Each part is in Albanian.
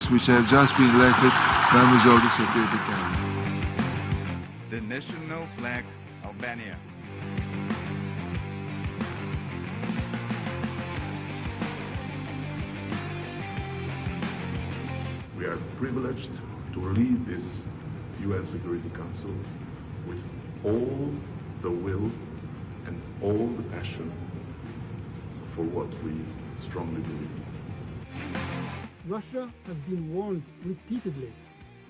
states which have just been elected members of the Security Council. The national flag, Albania. We are privileged to lead this UN Security Council with all the will and all the passion for what we strongly believe in. Russia has been warned repeatedly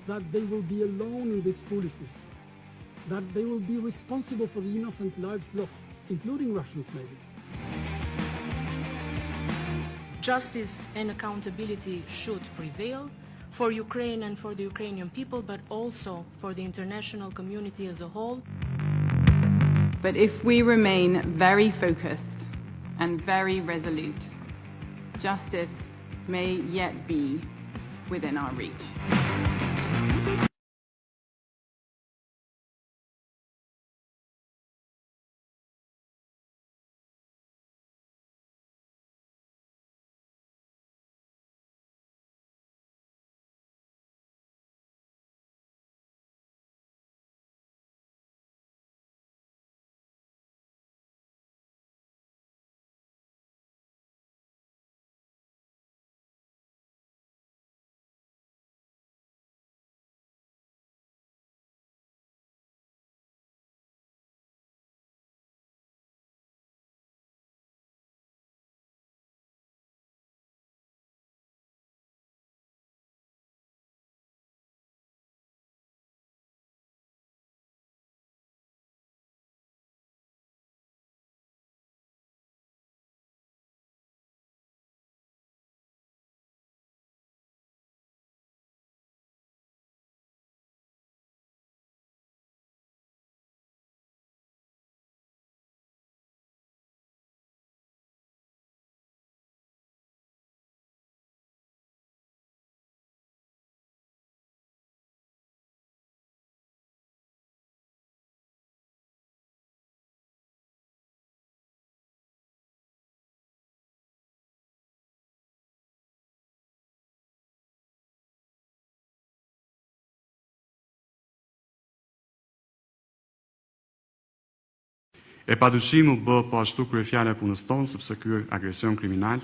that they will be alone in this foolishness, that they will be responsible for the innocent lives lost, including Russians maybe. Justice and accountability should prevail for Ukraine and for the Ukrainian people, but also for the international community as a whole. But if we remain very focused and very resolute, justice may yet be within our reach. E padyshim u bë po ashtu kryefjala e punës tonë, sepse ky agresion kriminal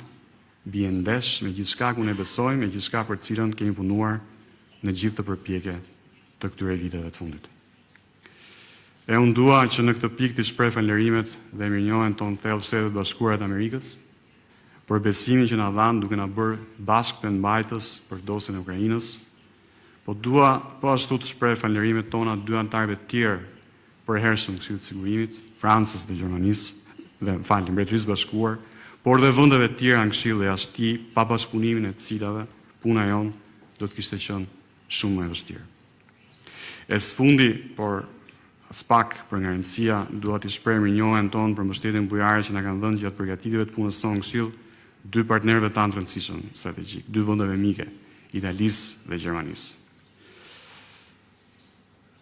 bie ndesh me gjithçka ku ne besojmë, me gjithçka për cilën kemi punuar në gjithë të përpjekje të këtyre viteve të fundit. E unë dua që në këtë pikë të shpreh falënderimet dhe mirënjohjen tonë thellë Shtetet Bashkuara të Amerikës për besimin që na dhanë duke na bërë bashkë pendmbajtës për dosjen e Ukrainës. Po dua po ashtu të shpreh falënderimet tona dy anëtarëve të tjerë përhershëm të Këshillit të Sigurimit, Francës dhe Gjermanisë, dhe Mbretërisë Bashkuar, por dhe vendeve të tjera në Këshill dhe jashtë tij, pa bashkëpunimin e të cilave puna jonë do të kishte qenë shumë më e vështirë. E sfundi, por as pak për nga rëndësia, dua t'i shpreh mirënjohjen tonë për mbështetjen bujare që na kanë dhënë gjatë përgatitjeve të punës sonë në Këshill, dy partnerëve tanë të rëndësishëm strategjik, dy vendeve mike, Italisë dhe Gjermanisë.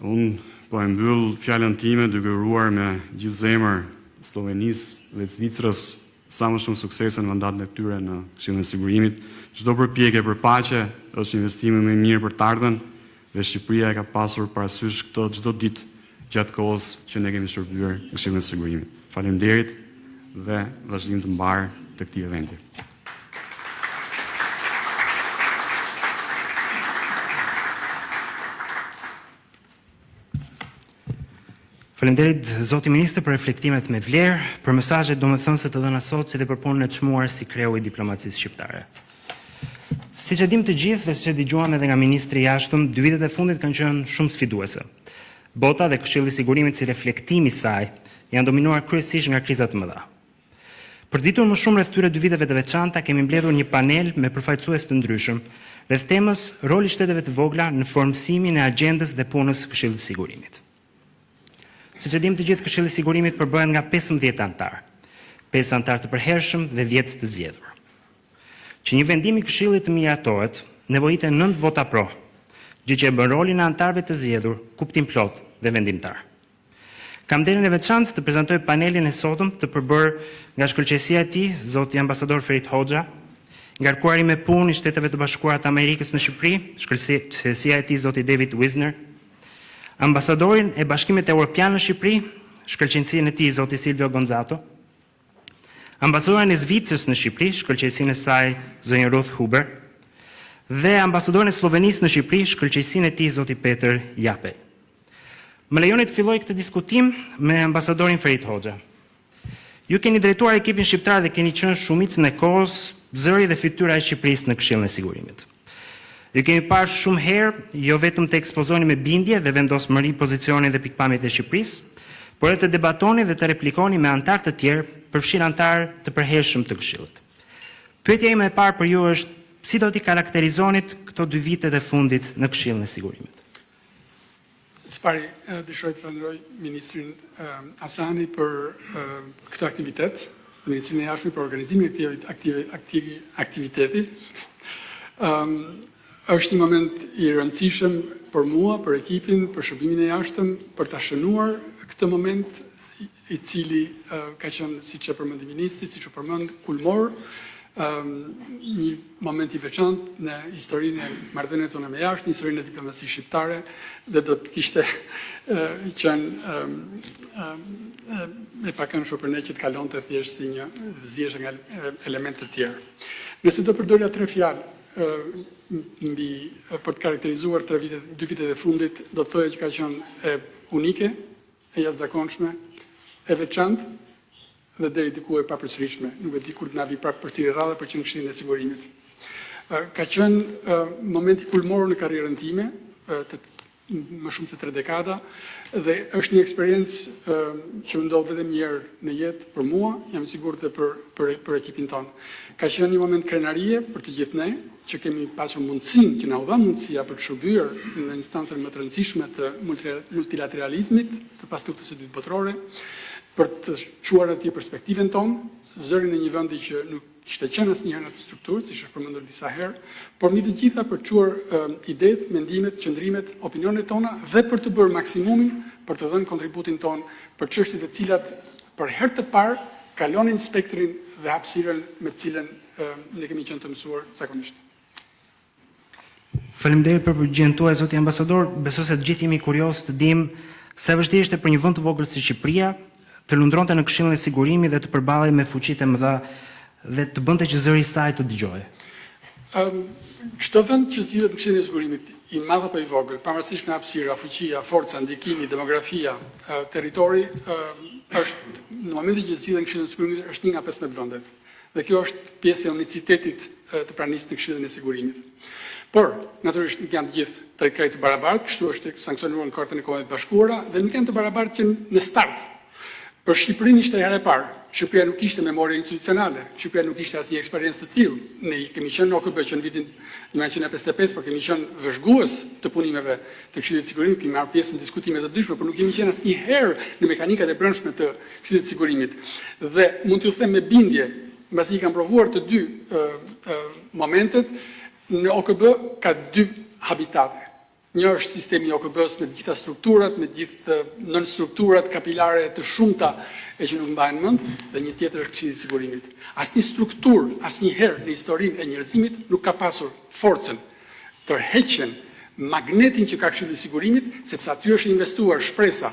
Unë po e mbyll fjalën time duke uruar me gjithë zemër Slovenisë dhe Zvicrës sa më shumë suksese në mandatin e tyre në Këshillin e Sigurimit. Çdo përpjekje për paqe është investimi më i mirë për të ardhmen dhe Shqipëria e ka pasur parasysh këtë çdo ditë gjatë kohës që ne kemi shërbyer Këshillin e Sigurimit. Faleminderit dhe vazhdim të mbar të këtij eventi. Faleminderit zoti ministër për reflektimet me vlerë, për mesazhet domethënëse të dhëna sot si dhe për punën e çmuar si kreu i diplomacisë shqiptare. Siç e dim të gjithë dhe siç e dëgjuam edhe nga ministri i jashtëm, 2 vitet e fundit kanë qenë shumë sfiduese. Bota dhe Këshilli i Sigurimit si reflektim i saj janë dominuar kryesisht nga kriza të mëdha. Për ditur më shumë rreth këtyre 2 viteve të veçanta kemi mbledhur një panel me përfaqësues të ndryshëm rreth temës roli i shteteve të vogla në formësimin e agjendës dhe punës së Këshillit të Sigurimit. Siç e dim të gjithë, Këshilli i Sigurimit përbëhet nga 15 anëtar, 5 anëtar të përhershëm dhe 10 të zgjedhur. Që një vendim i Këshillit të miratohet, nevojiten 9 vota pro, gjë që e bën rolin e anëtarëve të zgjedhur kuptim plot dhe vendimtar. Kam nderin e veçantë të prezantoj panelin e sotëm të përbërë nga shkëlqësia e tij, zoti ambasador Ferit Hoxha, ngarkuari me punë i Shteteve të Bashkuara të Amerikës në Shqipëri, shkëlqësia e tij zoti David Wisner, ambasadorin e Bashkimit Evropian në Shqipëri, shkëlqësinë e tij zoti Silvio Gonzato, ambasadorin e Zvicrës në Shqipëri, shkëlqësinë e saj zonjë Ruth Huber, dhe ambasadorin e Slovenisë në Shqipëri, shkëlqësinë e tij zoti Peter Japej. Më lejoni të filloj këtë diskutim me ambasadorin Ferit Hoxha. Ju keni drejtuar ekipin shqiptar dhe keni qenë shumicën e kohës zëri dhe fytyra e Shqipërisë në Këshillin e Sigurimit. Ju kemi parë shumë herë, jo vetëm të ekspozoni me bindje dhe vendosmëri pozicionin dhe pikpamjet e Shqipërisë, por edhe të debatoni dhe të replikoni me antarë të tjerë, përfshirë antarë të përhershëm të Këshillit. Pyetja ime e parë për ju është, si do t'i karakterizonit këto 2 vitet e fundit në Këshillin e Sigurimit? Së pari, dëshiroj të falenderoj Ministrin Asani për këtë aktivitet, Ministrin e Jashtme për organizimin e aktiviteti. Është një moment i rëndësishëm për mua, për ekipin, për shërbimin e jashtëm, për ta shënuar këtë moment i cili ka qenë, siç e përmendi Ministri, siç e përmend, kulmor, një moment i veçantë në historinë e marrëdhënieve tona me jashtë, në historinë e diplomacisë shqiptare, dhe do të kishte qenë e pakëndshme për ne që të kalonte thjesht si një zgjedhje nga elemente të tjerë. Nëse do përdorja 3 fjalë mbi për të karakterizuar 2 vitet e fundit, do të thoja që ka qenë unike, e jashtëzakonshme, e veçantë dhe deri diku e papërsëritshme, nuk e di kur të na vi prapë përcjellje rradhe për Këshillin e Sigurimit. Ka qenë momenti kulmor në karrierën time, më shumë se 3 dekada, dhe është një eksperiencë që më ndodh vetëm një herë në jetë për mua, jam i sigurt dhe për ekipin tonë. Ka qenë një moment krenarie për të gjithë ne, që kemi pasur mundësinë, që na u dha mundësia për të shërbyer në instancën më të rëndësishme të multilateralizmit, të pasluftës së dytë botërore, për të çuar atje perspektiven tonë, zërin e një vendi që nuk kishte qenë asnjëherë në atë strukturë, siç është përmendur disa herë, por mbi të gjitha për të çuar idetë, mendimet, qëndrimet, opinionet tona dhe për të bërë maksimumin për të dhënë kontributin tonë për çështjet e cilat për herë të parë kalonin spektrin dhe hapësirën me të cilën ne kemi qenë të mësuar zakonisht. Faleminderit për përgjigjen tuaj, zoti ambasador. Besoj se të gjithë jemi kurioz të dimë sa vështirë është për një vend të vogël si Shqipëria të lundronte në Këshillin e Sigurimit dhe të përballej me fuqitë e mëdha dhe të bënte që zëri i saj të dëgjojë. Çdo vend që zgjidhet në Këshillin e Sigurimit, i madh apo i vogël, pavarësisht nga hapësira, fuqia, forca, ndikimi, demografia, territori, është në momentin që zgjidhet në Këshillin e Sigurimit është një nga 15 vendet. Dhe kjo është pjesë e unicitetit të pranisë në Këshillin e Sigurimit. Por, natyrisht nuk janë të gjithë tre krejt të barabartë, kështu është sankcionuar në Kartën e Kombeve të Bashkuara dhe nuk janë të barabartë që në start. Për Shqipërinë ishte herë e parë. Shqipëria nuk kishte memorie institucionale, Shqipëria nuk kishte asnjë eksperiencë të tillë. Ne kemi qenë në OKB që në vitin 1955, por kemi qenë vëzhgues të punimeve të Këshillit të Sigurimit, kemi marrë pjesë në diskutime të ndryshme, por nuk kemi qenë asnjëherë në mekanikat e brendshme të Këshillit të Sigurimit. Dhe mund t'ju them me bindje, mbasi i kam provuar të 2 momentet, në OKB ka 2 habitate. Një është sistemi i OKB-s me të gjitha strukturat, me të gjithë nën-strukturat kapilare të shumta e që nuk mbahen mend, dhe një tjetër është Këshilli i Sigurimit. Asnjë strukturë, asnjëherë në historinë e njerëzimit nuk ka pasur forcën, tërheqjen, magnetin që ka Këshilli i Sigurimit, sepse aty është investuar shpresa.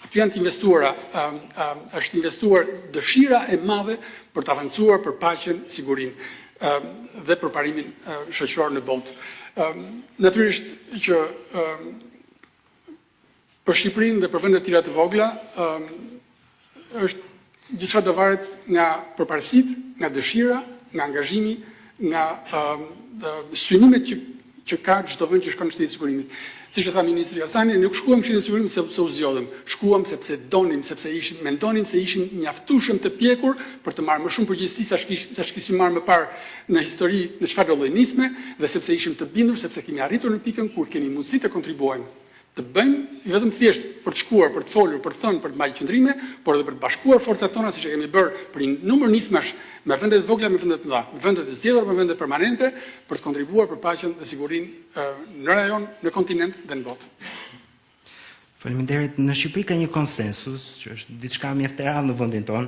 Aty janë është investuar dëshira e madhe për të avancuar për paqen, sigurinë dhe për parimin shoqëror në botë. Natyrisht që për Shqipërinë dhe për vendet tjera të vogla është gjithçka do varet nga përparësitë, nga dëshira, nga angazhimi, nga synimet që ka çdo vend që shkon në Këshillin e Sigurimit. Siç e tha ministri Hasani, nuk shkuam në Këshillin e Sigurimit sepse u zgjodhëm, shkuam sepse donim, sepse mendonim se ishim mjaftueshëm të pjekur për të marrë më shumë përgjegjësi sa kishim marrë më parë në histori në çfarë lloj nisme dhe sepse ishim të bindur sepse kemi arritur në pikën kur kemi mundësi të kontribuojmë, të bëjmë vetëm thjesht për të shkuar, për të folur, për të thënë, për të marrë qendrime, por edhe për të bashkuar forcat tona siç e kemi bërë për një numër nismash me vendet vogla, me vendet të mëdha, me vendet e zgjedhura, me vende permanente për të kontribuar për paqen dhe sigurinë në rajon, në kontinent dhe në botë. Faleminderit. Në Shqipëri ka një konsensus, që është diçka mjaft e rrallë në vendin tonë,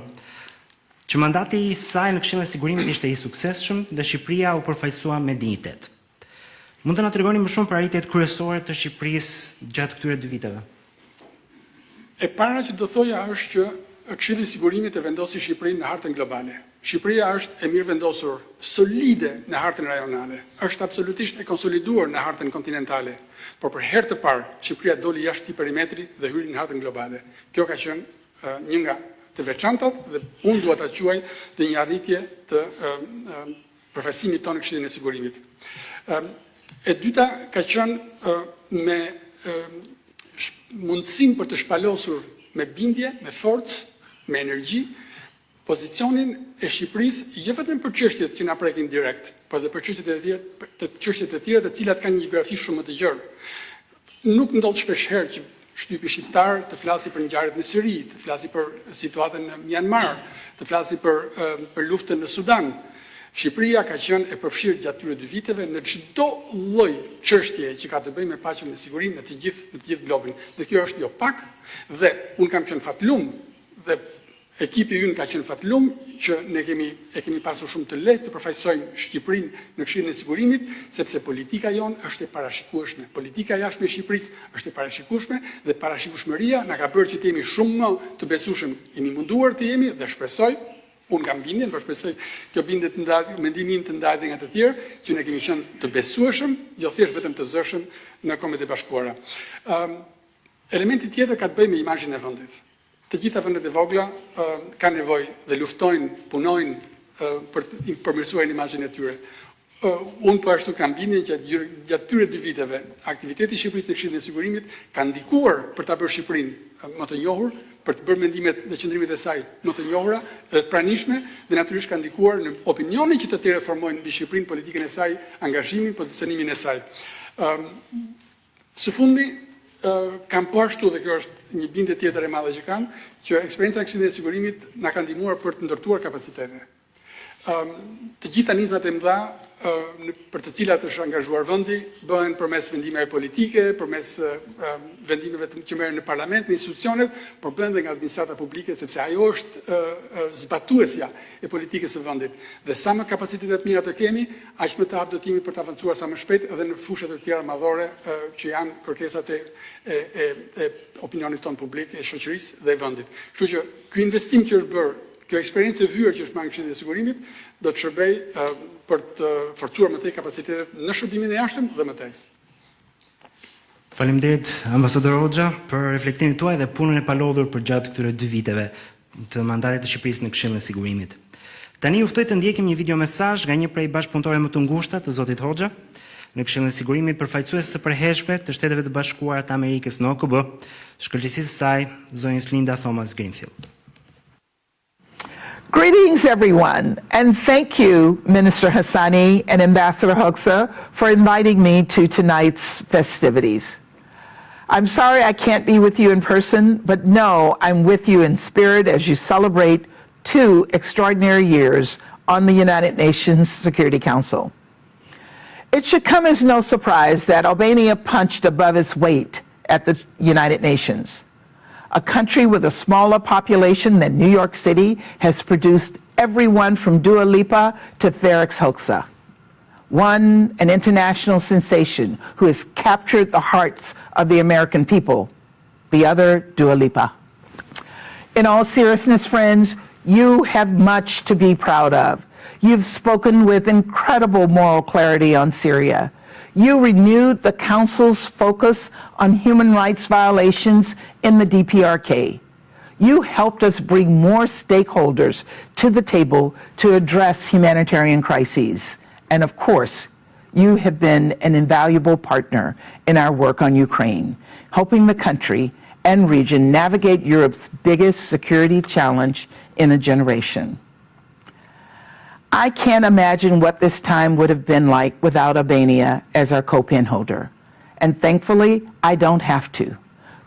që mandati i saj në Këshillin e Sigurimit ishte i suksesshëm dhe Shqipëria u përfaqësua me dinjitet. Mund të na tregoni më shumë për arritjet kryesore të Shqipërisë gjatë këtyre 2 viteve? E para që do thoja është që Këshilli i Sigurimit e vendosi Shqipërinë në hartën globale. Shqipëria është e mirë vendosur, solide në hartën rajonale, është absolutisht e konsoliduar në hartën kontinentale, por për herë të parë Shqipëria doli jashtë këtij perimetri dhe hyri në hartën globale. Kjo ka qenë një nga të veçantat dhe unë dua ta quaj të një arritje të përfaqësimit tonë në Këshillin e Sigurimit. E dyta ka qenë me mundësinë për të shpalosur me bindje, me forcë, me energji, pozicionin e Shqipërisë jo vetëm për çështjet që na prekin direkt, por edhe për çështjet e tjera të cilat kanë një gjeografi shumë më të gjerë. Nuk ndodh shpeshherë që shtypi shqiptar të flasi për ngjarjet në Siri, të flasi për situatën në Myanmar, të flasi për luftën në Sudan. Shqipëria ka qenë e përfshirë gjatë këtyre 2 viteve në çdo lloj çështje që ka të bëjë me paqen dhe sigurinë në të gjithë globin. Dhe kjo është jo pak, dhe unë kam qenë fatlum dhe ekipi ynë ka qenë fatlum që ne kemi pasur shumë të lehtë të përfaqësojmë Shqipërinë në Këshillin e Sigurimit, sepse politika jonë është e parashikueshme. Politika jashtme e Shqipërisë është e parashikueshme dhe parashikueshmëria na ka bërë që të jemi shumë më të besueshëm. Jemi munduar të jemi dhe shpresoj, unë kam bindjen, por shpresoj kjo bindje të ndahet, mendimi im të ndahet nga të tjerë, që ne kemi qenë të besueshëm, jo thjesht vetëm të zëshëm në Kombet e Bashkuara. Elementi tjetër ka të bëjë me imazhin e vendit. Të gjitha vendet e vogla kanë nevojë dhe luftojnë, punojnë për të përmirësuar imazhin e tyre. Unë po ashtu kam bindjen që gjatë këtyre 2 viteve aktiviteti i Shqipërisë në Këshillin e Sigurimit ka ndikuar për ta bërë Shqipërinë më të njohur, për të bërë mendimet dhe qëndrimet e saj më të njohura dhe të pranishme, dhe natyrisht ka ndikuar në opinionin që të tjerë formojnë mbi Shqipërinë, politikën e saj, angazhimin, pozicionimin e saj. Së fundi kam po ashtu, dhe kjo është një bindje tjetër e madhe që kam, që eksperienca e Këshillit të Sigurimit na ka ndihmuar për të ndërtuar kapacitete. Të gjitha nismat e mëdha për të cilat është angazhuar vendi bëhen përmes vendimeve politike, përmes vendimeve që merren në parlament, në institucionet, por bëhen edhe nga administrata publike, sepse ajo është zbatuesja e politikës së vendit. Dhe sa më kapacitete të mira të kemi, aq më të hap do të jemi për të avancuar sa më shpejt edhe në fushat e tjera madhore që janë kërkesat e opinionit ton publik, e shoqërisë dhe e vendit. Kështu që ky investim që është bërë, kjo eksperiencë e vyer që është marrë në Këshillin e Sigurimit, do të shërbej për të forcuar më tej kapacitetet në shërbimin e jashtëm dhe më tej. Faleminderit ambasador Hoxha për reflektimin tuaj dhe punën e palodhur për gjatë këtyre 2 viteve të mandatit të Shqipërisë në Këshillin e Sigurimit. Tani ju ftoj të ndjekim një video mesazh nga një prej bashkëpunëtorëve më të ngushta të zotit Hoxha në Këshillin e Sigurimit, përfaqësues së përhershme të Shteteve të Bashkuara të Amerikës në OKB, shkëlqësisë së saj zonjës Linda Thomas Greenfield. Greetings, everyone, and thank you, Minister Hassani and Ambassador Hoxha, for inviting me to tonight's festivities. I'm sorry I can't be with you in person, but know I'm with you in spirit as you celebrate 2 extraordinary years on the United Nations Security Council. It should come as no surprise that Albania punched above its weight at the United Nations. A country with a smaller population than New York City has produced everyone from Dua Lipa to Ferex Hoxha. One, an international sensation who has captured the hearts of the American people. The other, Dua Lipa. In all seriousness, friends, you have much to be proud of. You've spoken with incredible moral clarity on Syria. You renewed the Council's focus on human rights violations in the DPRK. You helped us bring more stakeholders to the table to address humanitarian crises. And of course, you have been an invaluable partner in our work on Ukraine, helping the country and region navigate Europe's biggest security challenge in a generation. I can't imagine what this time would have been like without Albania as our co-pen holder. And thankfully, I don't have to.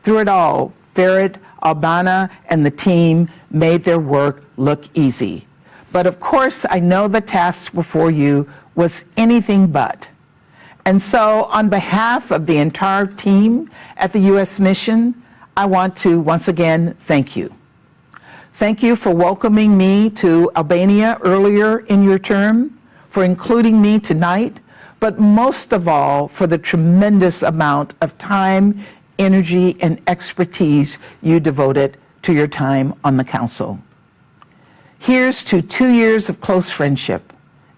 Through it all, Ferit, Albana, and the team made their work look easy. But of course, I know the task before you was anything but. And so, on behalf of the entire team at the U.S. mission, I want to once again thank you. Thank you for welcoming me to Albania earlier in your term, for including me tonight, but most of all for the tremendous amount of time, energy, and expertise you devoted to your time on the Council. Here's to 2 years of close friendship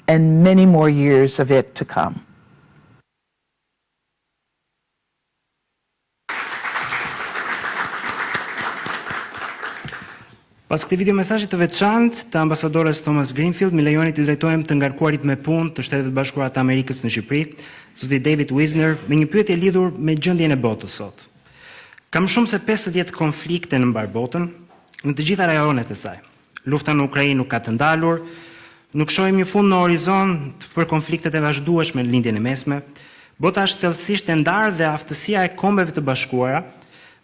and many more years of it to come. Pas këtij videomesazhi të veçantë të ambasadores Thomas Greenfield, më lejoni të drejtojmë të ngarkuarit me punë të Shtetet Bashkuara të Amerikës në Shqipëri, zoti David Wisner, me një pyetje lidhur me gjendjen e botës sot. Kam shumë se 50 konflikte në mbar botën, në të gjitha rajonet e saj. Lufta në Ukrainë nuk ka të ndalur, nuk shohim një fund në horizont për konfliktet e vazhdueshme në lindjen e mesme. Bota është thellësisht e ndarë dhe aftësia e Kombeve të Bashkuara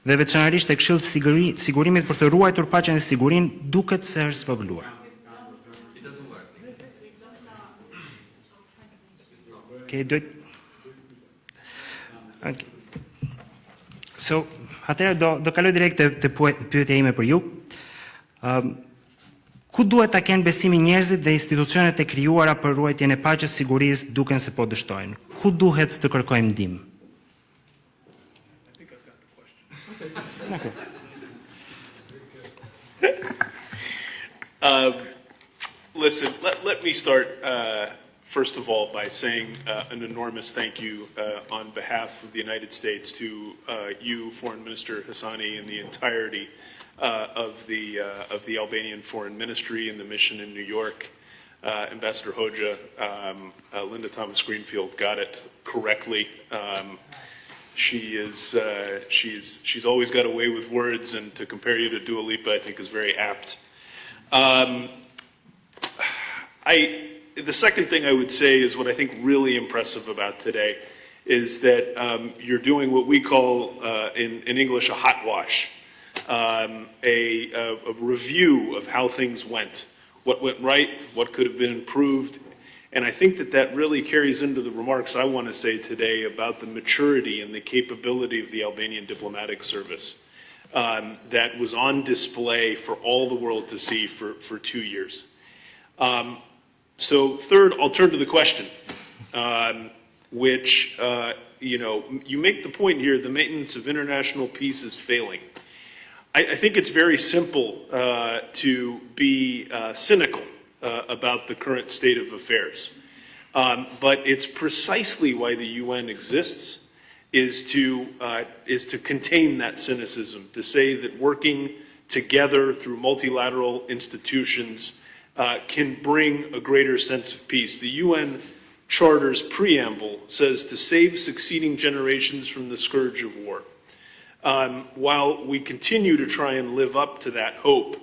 dhe veçanërisht e Këshillit Sigurimit për të ruajtur paqen dhe sigurinë duket se është zvogëluar. Okay. So, atëherë do kaloj direkt te pyetja ime për ju. Ku duhet ta kenë besimin njerëzit dhe institucionet e krijuara për ruajtjen e paqes, sigurisë, duken se po dështojnë? Ku duhet të kërkojmë ndihmë? Listen, let me start first of all by saying an enormous thank you on behalf of the United States to you, Foreign Minister Hassani, and the entirety of the Albanian Foreign Ministry and the mission in New York. Ambassador Hoxha, Linda Thomas Greenfield got it correctly. She's always got a way with words, and to compare you to Dua Lipa, I think is very apt. The second thing I would say is what I think really impressive about today is that you're doing what we call in English a hot wash, a review of how things went, what went right, what could have been improved. And I think that really carries into the remarks I want to say today about the maturity and the capability of the Albanian diplomatic service that was on display for all the world to see for 2 years. So third, I'll turn to the question, which, you make the point here, the maintenance of international peace is failing. I think it's very simple to be cynical about the current state of affairs. But it's precisely why the UN exists, is to contain that cynicism, to say that working together through multilateral institutions can bring a greater sense of peace. The UN Charter's preamble says to save succeeding generations from the scourge of war. While we continue to try and live up to that hope,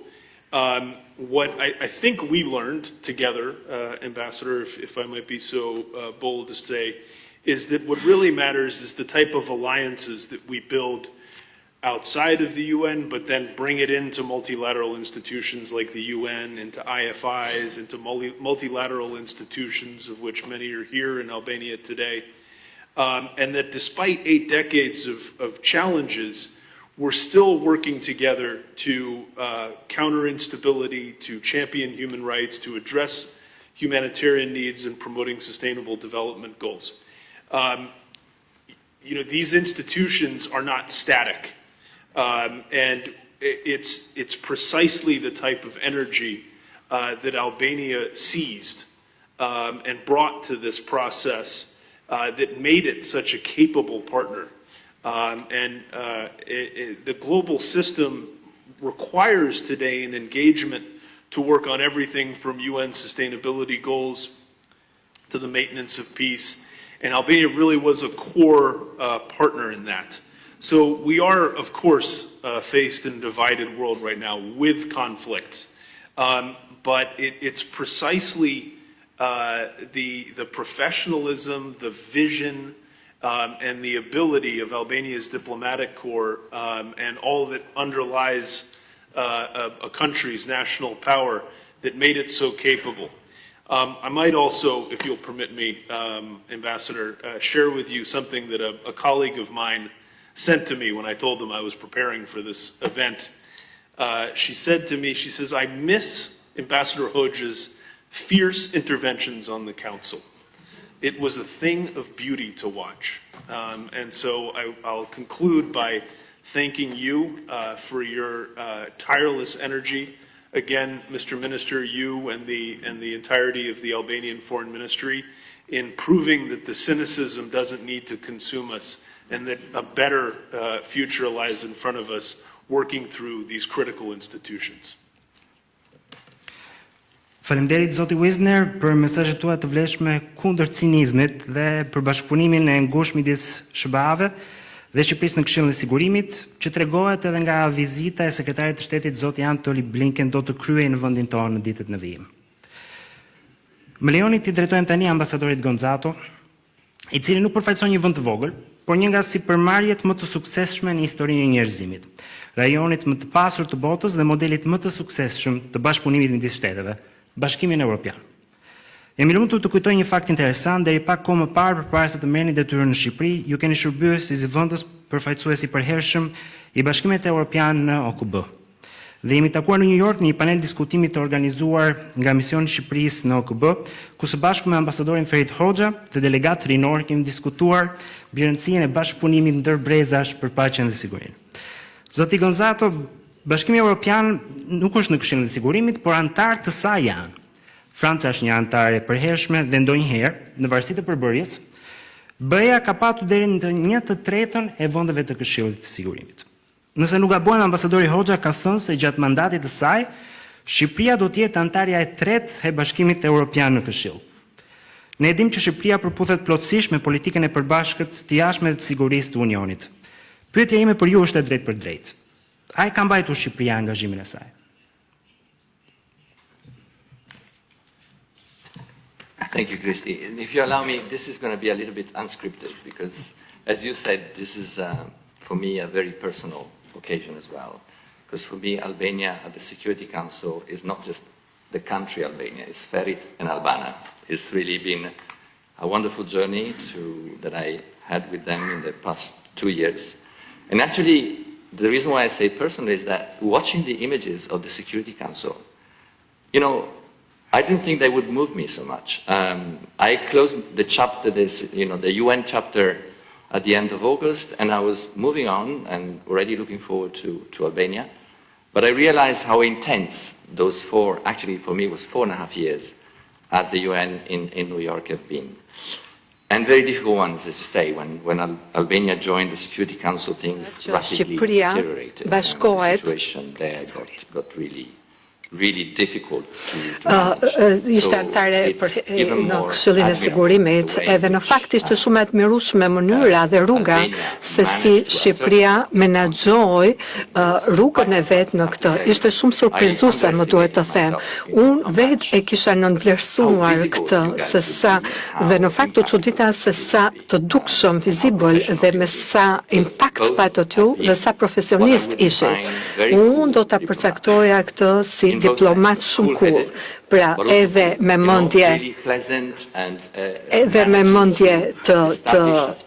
what I think we learned together, Ambassador, if I might be so bold to say, is that what really matters is the type of alliances that we build outside of the UN, but then bring it into multilateral institutions like the UN, into IFIs, into multilateral institutions, of which many are here in Albania today. And that despite 8 decades of challenges, we're still working together to counter instability, to champion human rights, to address humanitarian needs, and promoting sustainable development goals. These institutions are not static, and it's precisely the type of energy that Albania seized and brought to this process that made it such a capable partner. The global system requires today an engagement to work on everything from UN sustainability goals to the maintenance of peace. And Albania really was a core partner in that. So we are, of course, faced in a divided world right now with conflict. But it's precisely the professionalism, the vision, and the ability of Albania's diplomatic corps and all that underlies a country's national power that made it so capable. I might also, if you'll permit me, Ambassador, share with you something that a colleague of mine sent to me when I told them I was preparing for this event. she said to me, she says, I miss Ambassador Hoxha's fierce interventions on the council. It was a thing of beauty to watch. And so I'll conclude by thanking you for your tireless energy. Again, Mr. Minister, you and the entirety of the Albanian Foreign Ministry in proving that the cynicism doesn't need to consume us and that a better future lies in front of us working through these critical institutions. Faleminderit zoti Wisner për mesazhet tuaja të vlefshme kundër cinizmit dhe për bashkëpunimin e ngushtë midis SBA-ve dhe Shqipërisë në Këshillin e Sigurimit, që tregohet edhe nga vizita e sekretarit të shtetit zoti Antony Blinken do të kryej në vendin tonë në ditët në vijim. Më lejoni t'i drejtojmë tani ambasadorit Gonzato, i cili nuk përfaqëson një vend të vogël, por një nga sipërmarrjet më të suksesshme në historinë e njerëzimit, rajonit më të pasur të botës dhe modelit më të suksesshëm të bashkëpunimit midis shteteve, Bashkimin Evropian. Jemi lumtur të kujtoj një fakt interesant, deri pak kohë më parë përpara se të merrni detyrën në Shqipëri, ju keni shërbyer si zëvendës përfaqësues i përhershëm i Bashkimit Evropian në OKB. Dhe jemi takuar në New York në një panel diskutimi të organizuar nga misioni i Shqipërisë në OKB, ku së bashku me ambasadorin Ferit Hoxha dhe delegat rinor kemi diskutuar mbi rëndësinë e bashkëpunimit ndër brezash për paqen dhe sigurinë. Zoti Gonzato, Bashkimi Evropian nuk është në Këshillin e Sigurimit, por antar të saj janë. Franca është një antare e përhershme dhe ndonjëherë, në varësi të përbërjes, BE-ja ka patur deri në 1/3 e vendeve të Këshillit të Sigurimit. Nëse nuk gabojmë, ambasadori Hoxha ka thënë se gjatë mandatit të saj, Shqipëria do të jetë antarja e 3 e Bashkimit Evropian në Këshill. Ne e dimë që Shqipëria përputhet plotësisht me politikën e përbashkët të jashtme të sigurisë të Unionit. Pyetja ime për ju është e drejtë për drejtë. A e ka mbajtur Shqipëria angazhimin e saj? Thank you, Christy. And if you allow me, this is going to be a little bit unscripted because, as you said, this is, for me, a very personal occasion as well. Because for me, Albania at the Security Council is not just the country Albania, it's Ferit and Albana. It's really been a wonderful journey that I had with them in the past 2 years. And actually, the reason why I say personal is that watching the images of the Security Council, I didn't think they would move me so much. I closed the chapter, the UN chapter at the end of August, and I was moving on and already looking forward to Albania. But I realized how intense those actually for me was 4.5 years at the UN in New York have been. And very difficult ones, as you say, when Albania joined the Security Council, things rapidly deteriorated. And the situation there got really difficult ishte antare në Këshillin e Sigurimit, edhe në fakt ishte shumë e admirueshme mënyra dhe rruga se si Shqipëria menaxhoi rrugën e vet në këtë. Ishte shumë surprizuese, më duhet të them. Unë vetë e kisha nënvlerësuar këtë se sa dhe në fakt u çudita se sa të dukshëm vizibël dhe me sa impakt patë aty dhe sa profesionist ishin. Unë do ta përcaktoja këtë si diplomat shumë kur, pra edhe me mendje të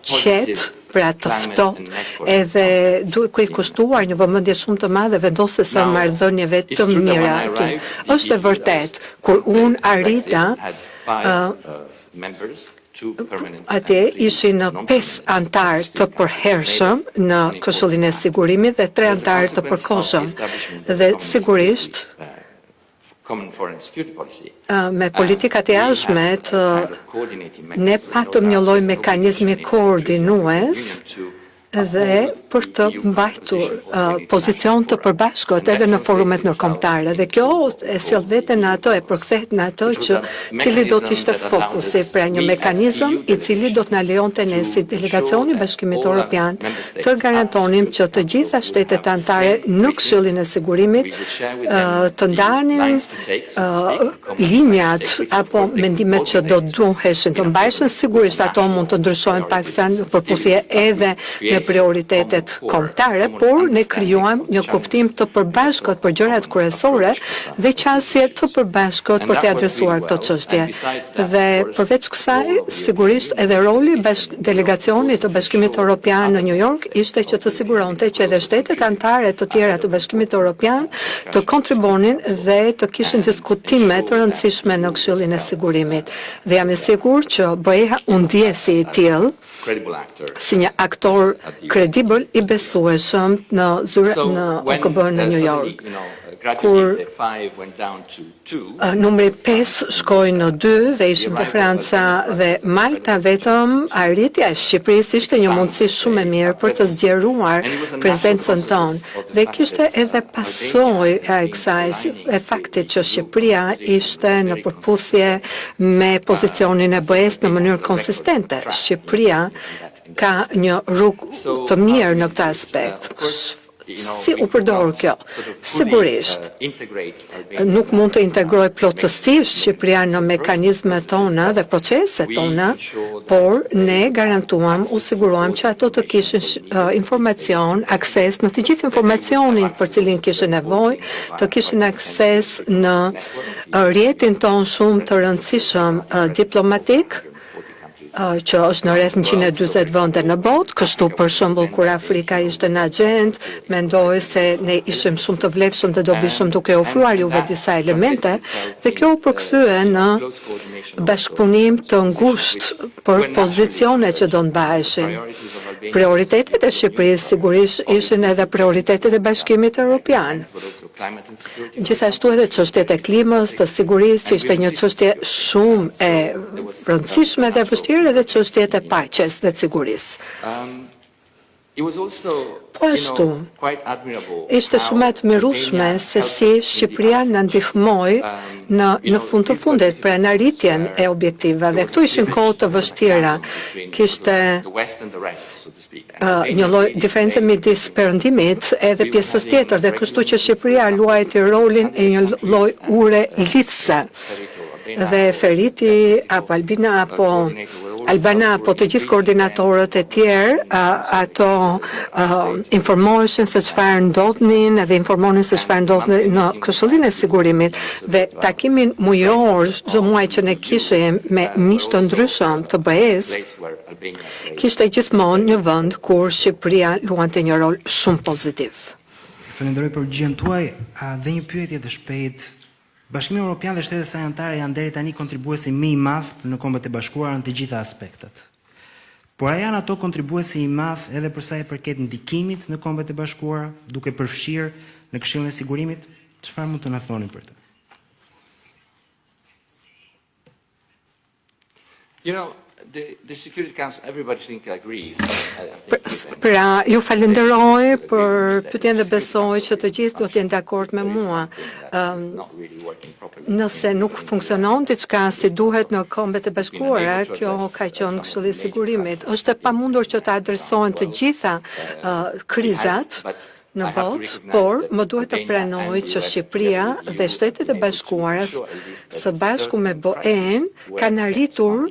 qetë, pra të ftohtë, edhe duke i kushtuar një vëmendje shumë të madhe vendosjes së marrëdhënieve të mira aty. Është e vërtet, kur unë arrita atje ishin 5 antarë të përhershëm në Këshillin e Sigurimit dhe 3 antarë të përkohshëm. Dhe sigurisht me politikat e jashtme ne patëm një lloj mekanizmi koordinues dhe për të mbajtur pozicion të përbashkët edhe në forumet ndërkombëtare. Dhe kjo e sjell veten në atë, e përkthehet në atë që cili do të ishte fokusi, pra një mekanizëm i cili do të na lejonte ne si delegacioni Bashkimit Evropian të garantonim që të gjitha shtetet anëtare në Këshillin e Sigurimit të ndanin linjat apo mendimet që do duheshin të mbaheshin. Sigurisht ato mund të ndryshojnë paksa në përputhje edhe me prioritetet gjërat kombëtare, por ne krijuam një kuptim të përbashkët për gjërat kryesore dhe qasje të përbashkët për të adresuar këto çështje. Dhe përveç kësaj, sigurisht edhe roli delegacionit të Bashkimit Evropian në New York ishte që të siguronte që edhe shtetet anëtare të tjera të Bashkimit Evropian të kontribuonin dhe të kishin diskutime të rëndësishme në Këshillin e Sigurimit. Dhe jam e sigurt që BE-ja u ndjesi i tillë si një aktor kredibël i besueshëm në OKB në New York. Kur numri 5 shkoi në 2 dhe ishim në Franca dhe Malta, vetëm arritja e Shqipërisë ishte një mundësi shumë e mirë për të zgjeruar prezencën tonë. Dhe kishte edhe pasojë e kësaj e faktit që Shqipëria ishte në përputhje me pozicionin e BE-s në mënyrë konsistente. Shqipëria ka një rrugë të mirë në këtë aspekt. Si u përdor kjo? Sigurisht, nuk mund të integroj plotësisht Shqipëria në mekanizmet tona dhe proceset tona, por ne garantuam, u siguruam që ato të kishin informacion, akses në të gjithë informacionin për cilin kishin nevojë, të kishin akses në rrjetin ton shumë të rëndësishëm diplomatik, që është në rreth 140 vende në botë, kështu për shembull kur Afrika ishte në agjendë, mendoj se ne ishim shumë të vlefshëm dhe dobishëm duke ofruar juve disa elemente, dhe kjo u përkthye në bashkëpunim të ngushtë për pozicione që do të mbaheshin. Prioritetet e Shqipërisë sigurisht ishin edhe prioritetet e Bashkimit Evropian. Gjithashtu edhe çështjet e klimës, të sigurisë që ishte një çështje shumë e rëndësishme dhe vështirë, edhe çështjet e paqes dhe sigurisë. Po ashtu, ishte shumë e admirueshme se si Shqipëria na ndihmoi në fund të fundit për në arritjen e objektivave. Këtu ishin kohë të vështira. Kishte një lloj diferencë midis perëndimit edhe pjesës tjetër, dhe kështu që Shqipëria luajti rolin e një lloj ure lidhse. Dhe Feriti apo Albana apo të gjithë koordinatorët e tjerë, ato informoheshin se çfarë ndodhnin dhe informonin se çfarë ndodhte në Këshillin e Sigurimit, dhe takimin mujor çdo muaj që ne kishim me miq të ndryshëm të BE-s, kishte gjithmonë një vend kur Shqipëria luante një rol shumë pozitiv. Falenderoj për përgjigjen tuaj, dhe një pyetje të shpejtë. Bashkimi Evropian dhe shtetet saj anëtare janë deri tani kontribuesi më i madh në Kombet e Bashkuara në të gjitha aspektet. Por a janë ato kontribuesi i madh edhe për sa i përket ndikimit në Kombet e Bashkuara, duke përfshirë në Këshillin e Sigurimit? Çfarë mund të na thoni për të? The Security Council, everybody think agrees. Pra, ju falenderoj për pyetjen dhe besoj që të gjithë do të jenë dakord me mua. Nëse nuk funksionon diçka si duhet në Kombet e Bashkuara, kjo ka qenë Këshilli i Sigurimit. Është e pamundur që të adresohen të gjitha krizat në botë, por më duhet të pranoj që Shqipëria dhe Shtetet e Bashkuara së bashku me BE-n kanë arritur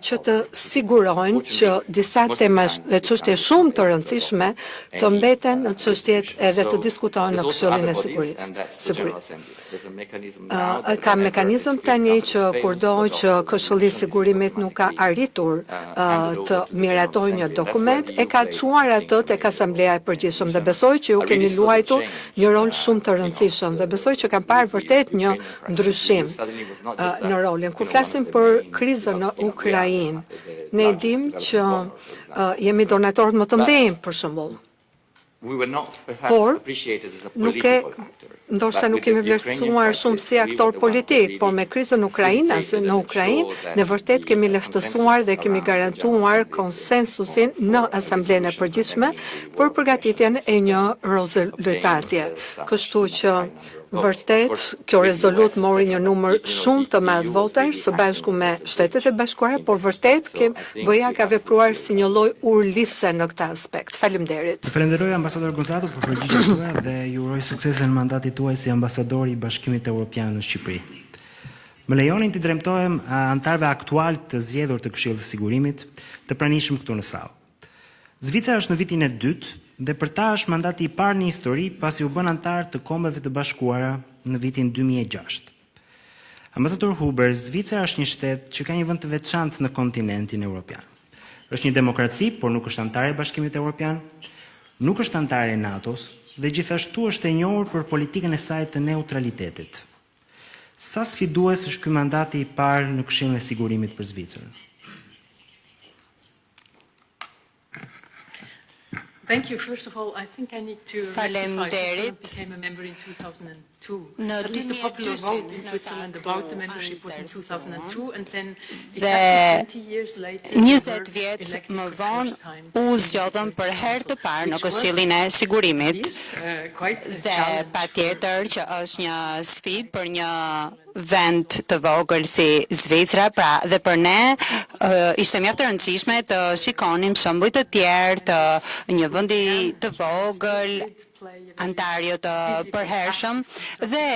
që të sigurojnë që disa tema dhe çështje shumë të rëndësishme të mbeten në çështjet edhe të diskutohen në Këshillin e Sigurimit. Ka mekanizëm tani që kurdo që Këshilli i Sigurimit nuk ka arritur të miratojë një dokument, e ka çuar atë tek Asambleja e Përgjithshme, dhe besoj që keni luajtur një rol shumë të rëndësishëm dhe besoj që kam parë vërtet një ndryshim në rolin. Kur flasim për krizën në Ukrainë, ne dim që jemi donatorët më të mëdhenj për shembull. Por ndoshta nuk kemi vlerësuar shumë si aktor politik, por me krizën në Ukrainë ne vërtet kemi lehtësuar dhe kemi garantuar konsensusin në Asamblenë e Përgjithshme për përgatitjen e një rezolutatje. Kështu që vërtet kjo rezolut mori një numër shumë të madh votash së bashku me Shtetet e Bashkuara, por vërtet BE-ja ka vepruar si një lloj urlise në këtë aspekt. Faleminderit. Falenderoj ambasador Gonzato për përgjigjen tuaj dhe ju uroj suksese në mandatin tuaj si ambasador i Bashkimit Evropian në Shqipëri. Më lejonin të drejtohem anëtarëve aktual të zgjedhur të Këshillit të Sigurimit të pranishëm këtu në sallë. Zvicra është në vitin e dytë dhe për ta është mandati I parë në histori pasi u bën antar të Kombeve të Bashkuara në vitin 2006. Ambasador Huber, Zvicra është një shtet që ka një vend të veçantë në kontinentin evropian. Është një demokraci, por nuk është antare e Bashkimit Evropian, nuk është antare e NATO-s dhe gjithashtu është e njohur për politikën e saj të neutralitetit. Sa sfidues është ky mandati I parë në Këshillin e Sigurimit për Zvicrën? Thank you. First of all, I think I need to rectify Switzerland became a member in 2002. At least the popular vote in Switzerland about the membership was in 2002, and then exactly 20 years later, 20 vjet më vonë u zgjodhëm për herë të parë në Këshillin e Sigurimit dhe patjetër që është një sfidë për një vend të vogël si Zvicra, pra dhe për ne ishte mjaft e rëndësishme të shikonim shembuj të tjerë të një vendi të vogël, antarjo të përhershëm dhe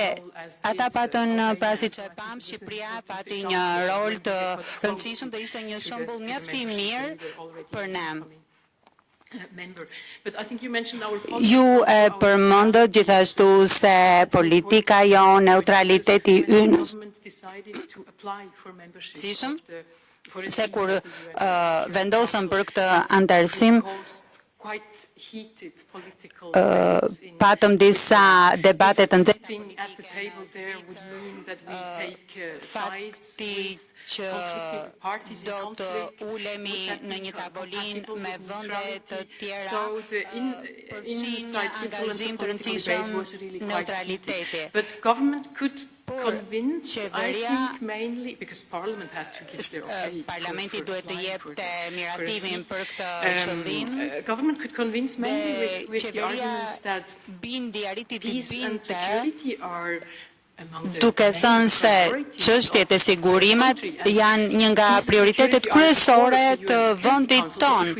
ata patën pra siç e pam Shqipëria pati një rol të rëndësishëm dhe ishte një shembull mjaft I mirë për ne. Ju e përmendët gjithashtu se politika jo neutraliteti ynë se kur vendosëm për këtë antarësim patëm disa debate të fakti që do të ulemi në një tavolinë me vende të tjera përfshin një angazhim të rëndësishëm neutraliteti. Qeveria, parlamenti duhet të jepte miratimin për këtë qëllim dhe qeveria bindi arriti të binte duke thënë se çështjet e sigurimit janë një nga prioritetet kryesore të vendit ton.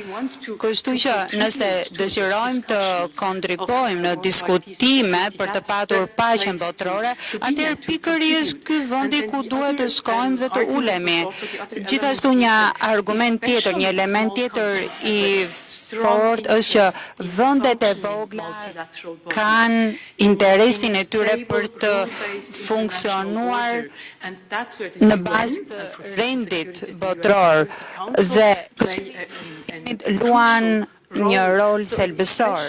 Kështu që nëse dëshirojmë të kontribojmë në diskutime për të patur paqen botërore, atëherë pikërisht ky vendi ku duhet të shkojmë dhe të ulemi. Gjithashtu një argument tjetër, një element tjetër I fortë është që vendet e vogla kanë interesin e tyre për të funksionuar në bazë të rendit botëror dhe Këshillin luan një rol thelbësor.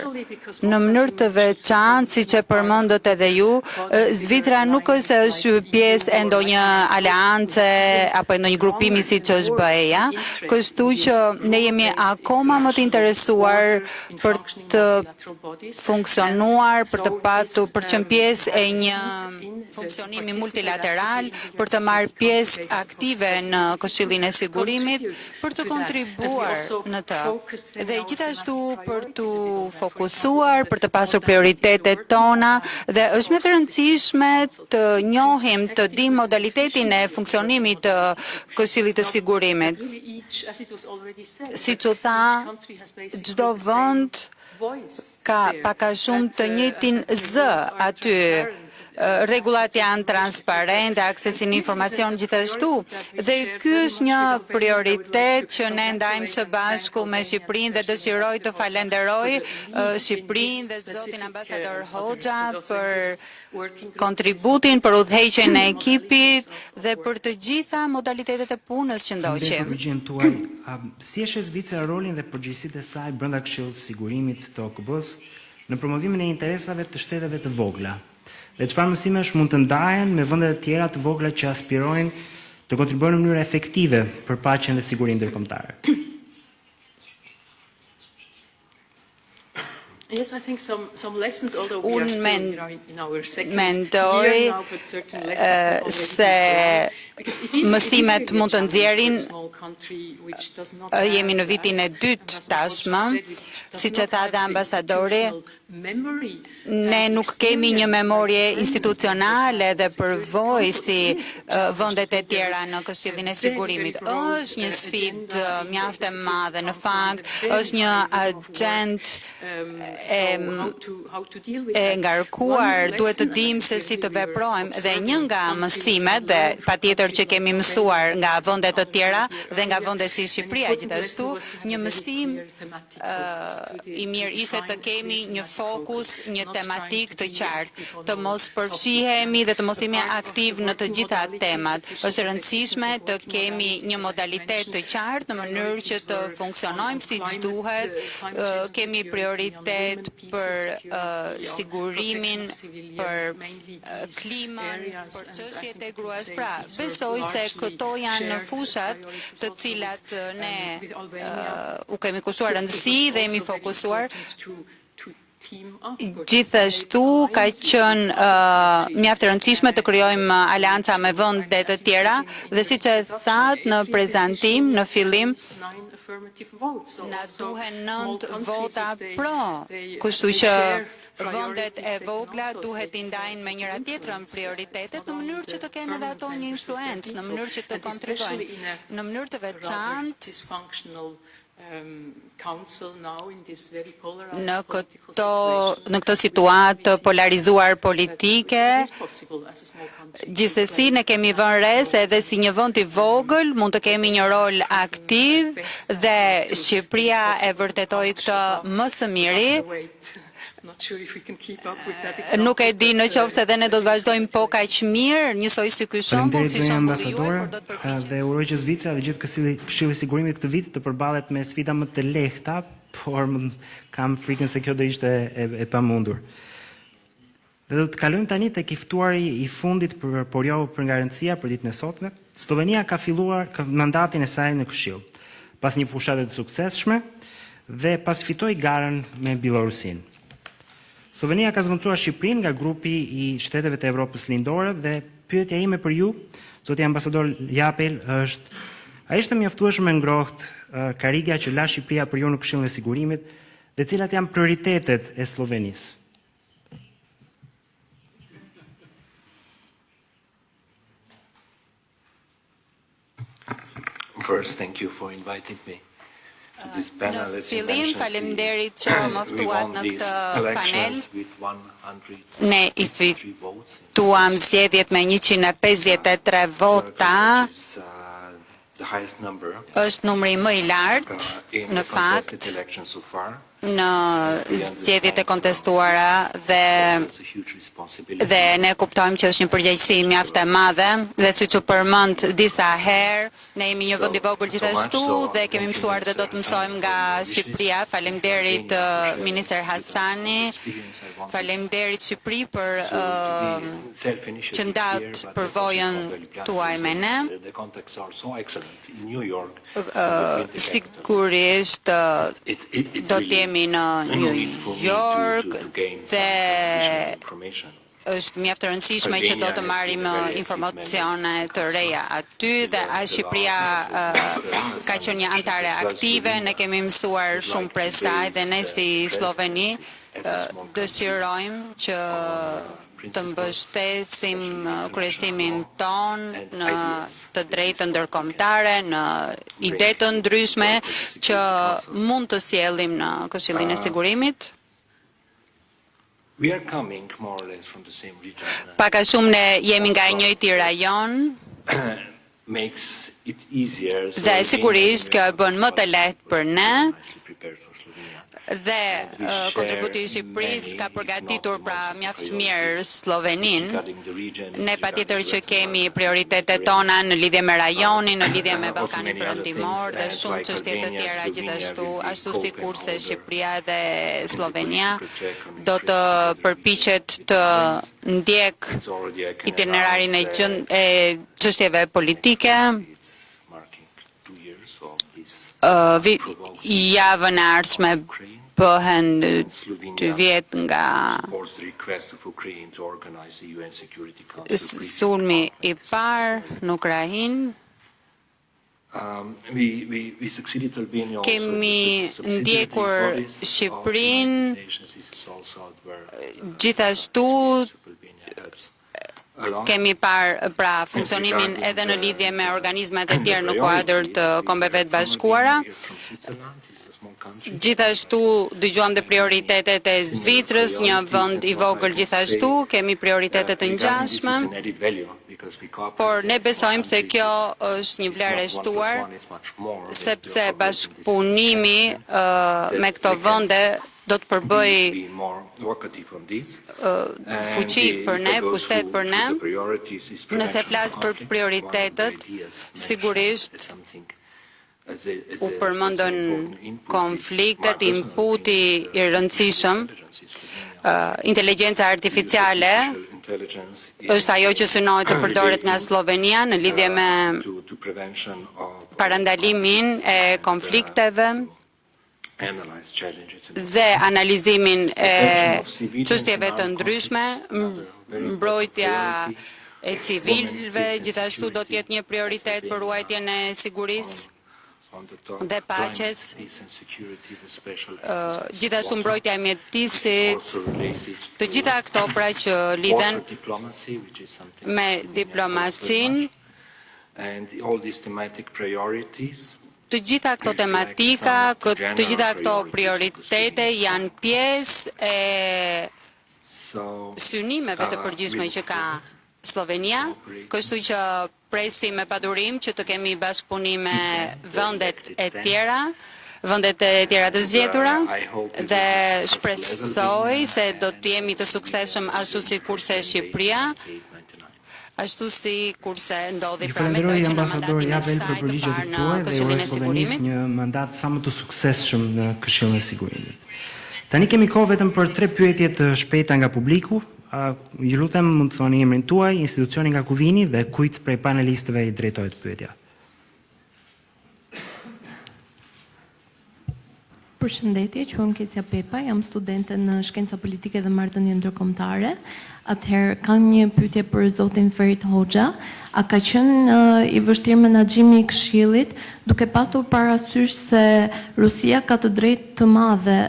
Në mënyrë të veçantë, siç e përmendët edhe ju, Zvicra nuk është se është pjesë e ndonjë aleance apo ndonjë grupimi siç është BE-ja, kështu që ne jemi akoma më të interesuar për të funksionuar, për të patur, për të qenë pjesë e një funksionimi multilateral, për të marrë pjesë aktive në Këshillin e Sigurimit, për të kontribuar në të. Dhe gjithashtu për të fokusuar, për të pasur prioritetet tona dhe është më e rëndësishme të njohim, të dim modalitetin e funksionimit të Këshillit të Sigurimit. Siç u tha, çdo vend ka pak a shumë të njëjtin zë aty. Rregullat janë transparente, aksesi në informacion gjithashtu dhe ky është një prioritet që ne ndajmë së bashku me Shqipërinë dhe dëshiroj të falenderoj Shqipërinë dhe zotin ambasador Hoxha për kontributin, për udhëheqjen e ekipit dhe për të gjitha modalitetet e punës që ndoqim. Si e sheh Zvicra rolin dhe përgjegjësitë e saj brenda Këshillit të Sigurimit të OKB-s në promovimin e interesave të shteteve të vogla? Dhe çfarë mësimesh mund të ndahen me vendet e tjera të vogla që aspirojnë të kontribuojnë në mënyrë efektive për paqen dhe sigurinë ndërkombëtare? Yes, I think some lessons, although we are still in our second mendoj year now, but certain lessons se mësimet mund të nxjerrin jemi në vitin e dytë tashmë, siç e tha dhe ambasadori, Ne nuk kemi një memorje institucionale dhe përvojë si vendet e tjera në Këshillin e Sigurimit. Është një sfidë mjaft e madhe në fakt, është një agent e ngarkuar, duhet të dimë se si të veprojmë dhe një nga mësimet dhe patjetër që kemi mësuar nga vende të tjera dhe nga vende si Shqipëria gjithashtu, një mësim i mirë ishte të kemi një fokus, një tematik të qartë, të mos përfshihemi dhe të mos jemi aktiv në të gjitha temat. Është rëndësishme të kemi një modalitet të qartë në mënyrë që të funksionojmë siç duhet, kemi prioritet për sigurimin, për klimën, për çështjet e gruas. Pra, besoj se këto janë fushat të cilat ne u kemi kushuar rëndësi dhe jemi fokusuar. Gjithashtu ka qenë mjaft e rëndësishme të krijojmë aleanca me vende të tjera dhe siç e thatë në prezantim në fillim na duhen 9 vota pro, kështu që vendet e vogla duhet i ndajnë me njëra tjetrën prioritetet në mënyrë që të kenë edhe ato një influencë, në mënyrë që të kontribuojnë, në mënyrë të veçantë në këto situatë polarizuar politike. Gjithsesi ne kemi vënë re se edhe si një vend i vogël mund të kemi një rol aktiv dhe Shqipëria e vërtetoi këtë më së miri. Nuk e di në qoftë se edhe ne do të vazhdojmë po kaq mirë, njësoj si ky shembull, si shembulli juaj, por do të përpiqem. Dhe uroj që Zvicra dhe gjithë Këshilli i Sigurimit këtë vit të përballet me sfida më të lehta, por kam frikën se kjo do ishte e pamundur. Dhe do të kalojmë tani tek i ftuari i fundit por jo për garancia për ditën e sotme. Slovenia ka filluar mandatin e saj në Këshill, pas një fushate të suksesshme dhe pas fitoi garën me Bielorusin. Slovenia ka zvendosur Shqipërinë nga grupi i shteteve të Evropës Lindore dhe pyetja ime për ju, zoti ambasador Japel, është: a ishte mjaftueshëm e ngrohtë karrigja që la Shqipëria për ju në Këshillin e Sigurimit dhe cilat janë prioritetet e Slovenisë? First, thank you for inviting me. Në fillim, faleminderit që më ftuat në këtë panel. Ne i fituam zgjedhjet me 153 vota. Është numri më i lartë në fakt në zgjedhjet e kontestuara dhe ne kuptojmë që është një përgjegjësi mjaft e madhe dhe siç u përmend disa herë, ne jemi një vend i vogël gjithashtu dhe kemi mësuar dhe do të mësojmë nga Shqipëria. Faleminderit minister Hasani, faleminderit Shqipëri për që ndat përvojën tuaj me ne. Sigurisht do të jemi në New York dhe është mjaft e rëndësishme që do të marrim informacione të reja aty dhe Shqipëria ka qenë një antare aktive, ne kemi mësuar shumë prej saj dhe ne si Sloveni dëshirojmë që të mbështesim kryesimin ton në të drejtën ndërkombëtare, në ide të ndryshme që mund të sjellim në Këshillin e Sigurimit. Pak a shumë ne jemi nga i njëjti rajon dhe sigurisht kjo e bën më të lehtë për ne dhe kontributi i Shqipërisë ka përgatitur pra mjaft mirë Sloveninë. Ne patjetër që kemi prioritetet tona në lidhje me rajonin, në lidhje me Ballkanin Perëndimor dhe shumë çështje të tjera gjithashtu, ashtu sikurse Shqipëria dhe Slovenia do të përpiqet të ndjek itinerarin e çështjeve politike. Javën e ardhshme bëhen 2 vjet nga sulmi i parë në Ukrainë. Kemi ndjekur Shqipërinë Gjithashtu kemi parë pra funksionimin edhe në lidhje me organizmat e tjerë në kuadër të Kombeve të Bashkuara. Gjithashtu dëgjuam dhe prioritetet e Zvicrës, një vend i vogël gjithashtu, kemi prioritetet të ngjashme, por ne besojmë se kjo është një vlerë e shtuar, sepse bashkëpunimi me këto vende do të përbëj fuqi për ne, pushtet për ne. Nëse flas për prioritetet, sigurisht u përmendën konfliktet, inputi i rëndësishëm, inteligjenca artificiale është ajo që synohet të përdoret nga Slovenia në lidhje me parandalimin e konflikteve dhe analizimin e çështjeve të ndryshme, mbrojtja e civilëve, gjithashtu do të jetë një prioritet për ruajtjen e sigurisë dhe paqes, gjithashtu mbrojtja e mjedisit, të gjitha këto pra që lidhen me diplomacinë. Të gjitha këto tematika, të gjitha këto prioritete janë pjesë e synimeve të përgjithshme që ka Slovenia, kështu që presim me padurim që të kemi bashkëpunim me vendet e tjera të zgjedhura dhe shpresoj se do të jemi të suksesshëm ashtu si kurse Shqipëria, ashtu si kurse ndodhi pra me të që në mandatin e saj të parë në Këshillin e Sigurimit. Një mandat sa më të suksesshëm në Këshillin e Sigurimit. Tani kemi kohë vetëm për 3 pyetje të shpejta nga publiku. Ju lutem mund të thoni emrin tuaj, institucioni nga ku vini dhe kujt prej panelistëve i drejtohet pyetja. Përshëndetje, quhem Kesia Pepa, jam studente në shkenca politike dhe marrëdhënie ndërkombëtare. Atëherë kam një pyetje për zotin Ferit Hoxha. A ka qenë i vështirë menaxhimi i Këshillit, duke pasur parasysh se Rusia ka të drejtë të madhe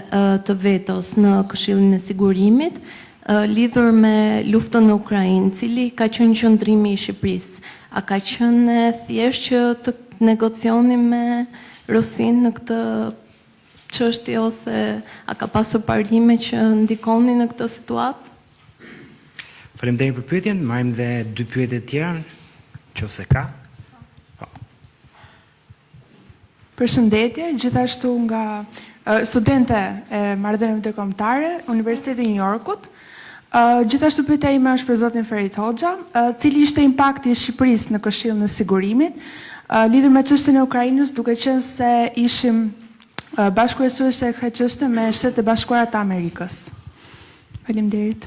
të vetos në Këshillin e Sigurimit, lidhur me luftën në Ukrainë, cili ka qenë qëndrimi i Shqipërisë? A ka qenë thjesht që të negocioni me Rusinë në këtë çështje ose a ka pasur parime që ndikonin në këtë situatë? Faleminderit për pyetjen, marrim dhe 2 pyetje të tjera, nëse ka. Përshëndetje, gjithashtu nga studente e marrëdhënieve ndërkombëtare, Universiteti i New Yorkut. Gjithashtu pyetja ime është për zotin Ferit Hoxha, cili ishte impakti i Shqipërisë në Këshillin e Sigurimit, lidhur me çështjen e Ukrainës, duke qenë se ishim bashkëkryesues e kësaj çështje me Shtetet e Bashkuara të Amerikës. Faleminderit.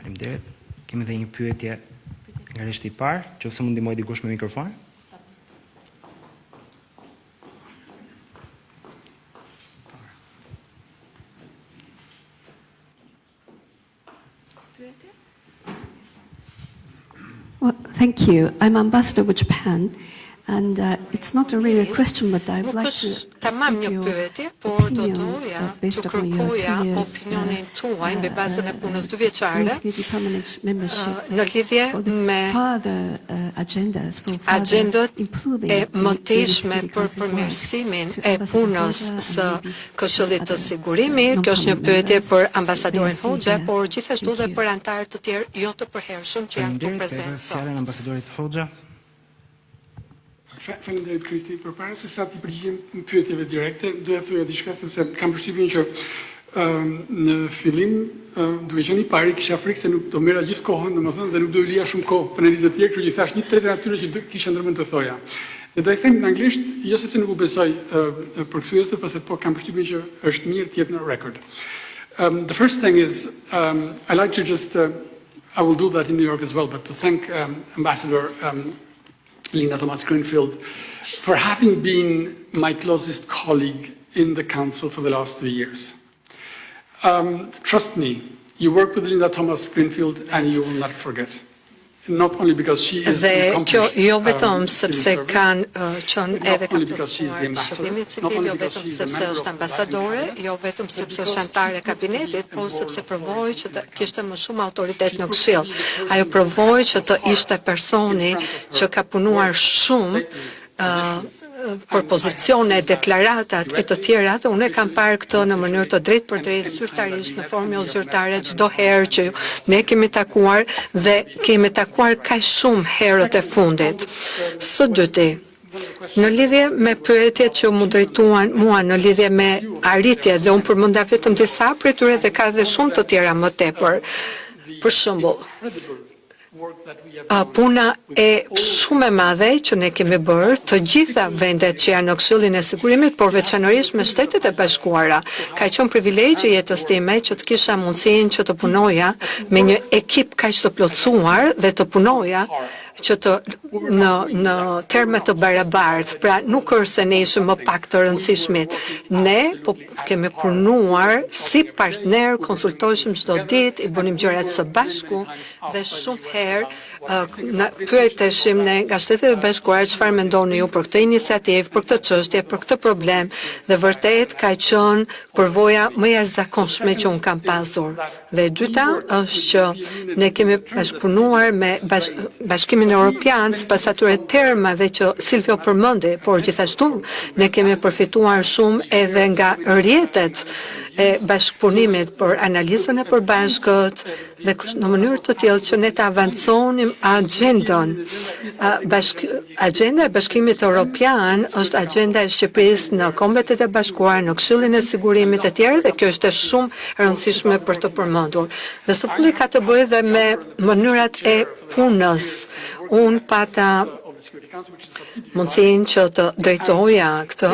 Faleminderit. Kemi edhe një pyetje nga rishti i parë, nëse mund ndihmoj dikush me mikrofon. Well, thank you. I'm ambassador with Japan. And it's not a really a question, but I would like to seek your opinion based upon your 2 years security permanent membership for further agendas for further improving e mëtejshme për përmirësimin e punës së Këshillit të Sigurimit. Kjo është një pyetje për ambasadorin Hoxha, por gjithashtu dhe për anëtarët të tjerë jo të përhershëm që janë këtu prezent sot. Ambasadorit Hoxha. Faleminderit Kristi, përpara se sa ti përgjigjem pyetjeve direkte, doja të thoja diçka sepse kam përshtypjen që në fillim duke qenë i pari kisha frikë se nuk do merra gjithë kohën, domethënë, dhe nuk do i lija shumë kohë për analizat e tjera, kështu që i thash 1/3 atyre që kisha ndërmend të thoja. Dhe do i them në anglisht, jo sepse nuk u besoj përkthyesve, por kam përshtypjen që është mirë të jetë në record. The first thing is I like to just I will do that in New York as well, but to thank Ambassador Linda Thomas-Greenfield for having been my closest colleague in the Council for the last 2 years. Trust me, you work with Linda Thomas-Greenfield and you will not forget. Dhe kjo jo vetëm sepse kanë qenë edhe kanë përfituar shërbimit civil, jo vetëm sepse është ambasadore, jo vetëm sepse është anëtare e kabinetit, por sepse provoi që të kishte më shumë autoritet në Këshill. Ajo provoi që të ishte personi që ka punuar shumë për pozicione, deklaratat e të tjera, dhe unë e kam parë këtë në mënyrë të drejtë për drejtë, zyrtarisht, në formë jo zyrtare, çdo herë që ne kemi takuar dhe kemi takuar kaq shumë herët e fundit. Së dyti, në lidhje me pyetjet që mu drejtuan mua në lidhje me arritje, dhe unë përmenda vetëm disa prej tyre dhe ka dhe shumë të tjera më tepër. Për shembull, puna e shumë e madhe që ne kemi bërë të gjitha vendet që janë në Këshillin e Sigurimit, por veçanërisht me Shtetet e Bashkuara. Ka qenë privilegji jetës time që të kisha mundësinë që të punoja me një ekip kaq të plotësuar dhe të punoja që të në terme të barabartë, pra nuk është se ne ishim më pak të rëndësishmit. Ne po kemi punuar si partner, konsultoheshim çdo ditë, i bënim gjërat së bashku dhe shumë herë na pyeteshim ne nga Shtetet e Bashkuara çfarë mendoni ju për këtë iniciativë, për këtë çështje, për këtë problem, dhe vërtet ka qenë përvoja më e jashtëzakonshme që un kam pasur. Dhe e dyta është që ne kemi bashkëpunuar me Bashkimin Europian sipas atyre termave që Silvio përmendi, por gjithashtu ne kemi përfituar shumë edhe nga rrjetet e bashkëpunimit për analizën e përbashkët dhe në mënyrë të tillë që ne të avanconim agendën. Agenda e Bashkimit Evropian është agenda e Shqipërisë në Kombet e Bashkuara, në Këshillin e Sigurimit e tjerë, dhe kjo është shumë e rëndësishme për të përmendur. Dhe së fundi ka të bëjë dhe me mënyrat e punës. Unë pata mundësinë që të drejtoja këtë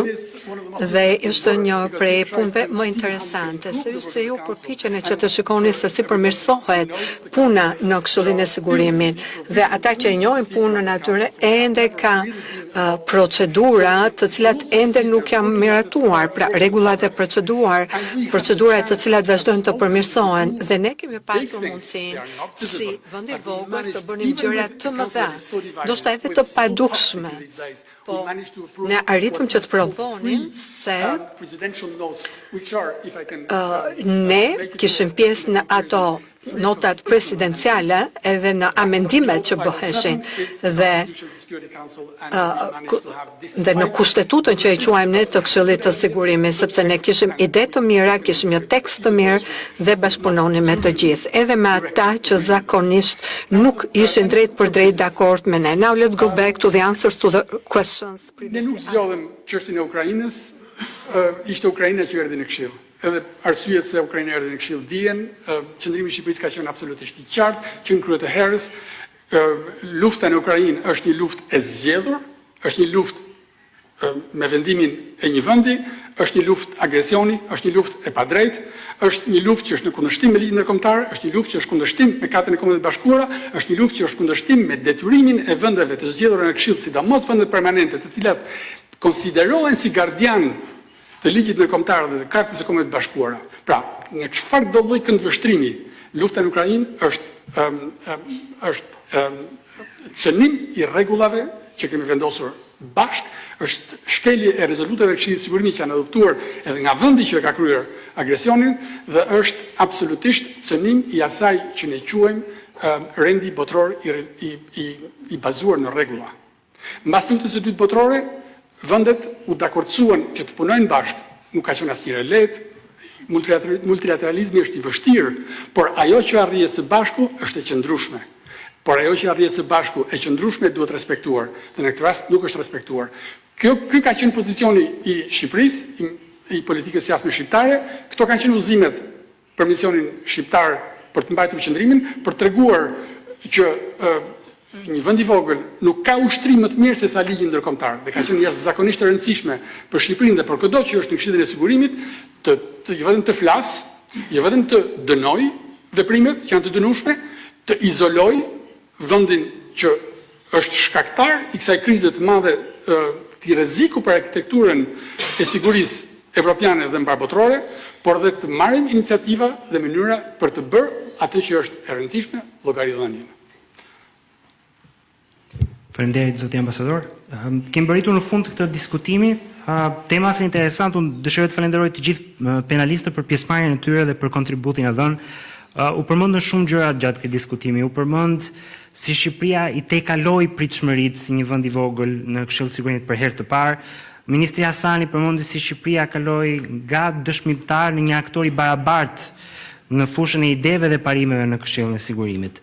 dhe ishte një prej punëve më interesante, se ju përpiqeni që të shikoni se si përmirësohet puna në Këshillin e Sigurimit, dhe ata që e njohin punën atyre ende ka procedura të cilat ende nuk janë miratuar, pra rregullat e procedurat të cilat vazhdojnë të përmirësohen, dhe ne kemi pasur mundësinë si vend i vogël të bënim gjëra të mëdha, ndoshta edhe të padukshme. Po, ne arritëm që të provonim se ne kishim pjesë në ato notat presidenciale edhe në amendimet që bëheshin dhe në kushtetutën që e quajmë ne të Këshillit të Sigurimit, sepse ne kishim ide të mira, kishim një tekst të mirë dhe bashkëpunonim me të gjithë, edhe me ata që zakonisht nuk ishin drejt për drejt dakord me ne. Now let's go back to the answers to the questions. Ne nuk zgjodhëm çështjen e Ukrainës, ishte Ukraina që erdhi në Këshill. Edhe arsyet se Ukraina erdhi në Këshill dihen, qëndrimi i Shqipërisë ka qenë absolutisht i qartë, që në kryet e herës. Lufta në Ukrainë është një luftë e zgjedhur, është një luftë me vendimin e një vendi, është një luftë agresioni, është një luftë e padrejtë, është një luftë që është në kundërshtim me ligjin ndërkombëtar, është një luftë që është kundërshtim me Kartën e Kombeve të Bashkuara, është një luftë që është kundërshtim me detyrimin e vendeve të zgjedhura në Këshill, sidomos vendet permanente, të cilat konsiderohen si gardian të ligjit ndërkombëtar dhe të Kartës së Kombeve të Bashkuara. Pra, në çfarë do lloj këndvështrimi, lufta në Ukrainë është cënim i rregullave që kemi vendosur bashk, është shkelje e rezolutave të Këshillit të Sigurimit që janë adoptuar edhe nga vendi që ka kryer agresionin, dhe është absolutisht cënim i asaj që ne quajmë rendi botror i bazuar në rregulla. Mbas luftës së dytë botërore, vendet u dakordsuan që të punojnë bashk. Nuk ka qenë asnjëherë lehtë, multilateralizmi është i vështirë, por ajo që arrihet së bashku është e qëndrueshme. Por ajo që arrihet së bashku e qëndrueshme duhet respektuar, dhe në këtë rast nuk është respektuar. Ky ka qenë pozicioni i Shqipërisë, i politikës jashtme shqiptare. Këto kanë qenë udhëzimet për misionin shqiptar për të mbajtur qëndrimin, për treguar që një vend i vogël nuk ka ushtrim më të mirë se sa ligji ndërkombëtar, dhe ka qenë jashtëzakonisht e rëndësishme për Shqipërinë dhe për çdo që është në Këshillin e Sigurimit jo vetëm të flas, jo vetëm të dënoj veprimet që janë të dënueshme, të izoloj vendin që është shkaktar i kësaj krize të madhe, këtij rreziku për arkitekturën e sigurisë evropiane dhe mbarbotrore, por dhe të marrim iniciativa dhe mënyra për të bërë atë që është e rëndësishme, llogaridhënien. Faleminderit zoti ambasador. Kemi bërritur në fund këtë diskutimi. Tema është interesante, unë dëshiroj të falenderoj të gjithë penalistët për pjesëmarrjen e tyre dhe për kontributin e dhënë. U përmendën shumë gjëra gjatë këtij diskutimi. U përmend si Shqipëria i tejkaloi pritshmëritë si një vend i vogël në Këshillin e Sigurimit për herë të parë. Ministri Hasani përmendi si Shqipëria kaloi nga dëshmitar në një aktor i barabartë në fushën e ideve dhe parimeve në Këshillin e Sigurimit.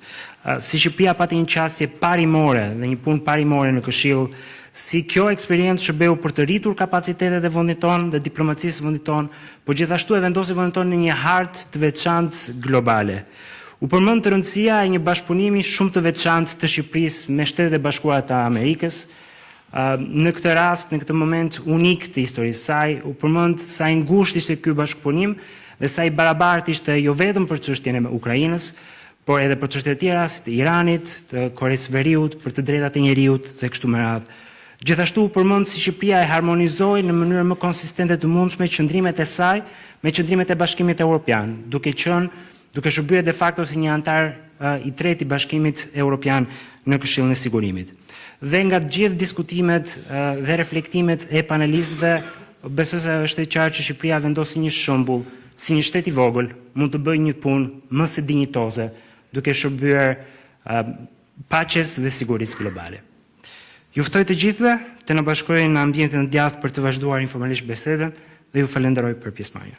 Si Shqipëria pati një qasje parimore dhe një punë parimore në Këshill, si kjo eksperiencë shërbeu për të rritur kapacitetet e vendit tonë dhe diplomacisë vendit tonë, por gjithashtu e vendosi vendin tonë në një hartë të veçantë globale. U përmend të rëndësia e një bashkëpunimi shumë të veçantë të Shqipërisë me Shtetet e Bashkuara të Amerikës. Në këtë rast, në këtë moment unik të historisë saj, u përmend sa i ngushtë ishte ky bashkëpunim dhe sa i barabartë ishte jo vetëm për çështjen e Ukrainës, por edhe për çështje të tjera si të Iranit, të Koreas së Veriut, për të drejtat e njeriut dhe kështu me radhë. Gjithashtu u përmend si Shqipëria e harmonizoi në mënyrë më konsistente të mundshme qëndrimet e saj me qëndrimet e Bashkimit Evropian, duke shërbyer de facto si një antar i tretë i Bashkimit Evropian në Këshillin e Sigurimit. Dhe nga të gjithë diskutimet dhe reflektimet e panelistëve, besoj se është e qartë që Shqipëria vendosi një shembull si një shtet i vogël mund të bëjë një punë më së dinjitoze, duke shërbyer paqes dhe sigurisë globale. Ju ftoj të gjithëve të na bashkojnë në ambientin e djathtë për të vazhduar informalisht bisedën dhe ju falenderoj për pjesëmarrjen.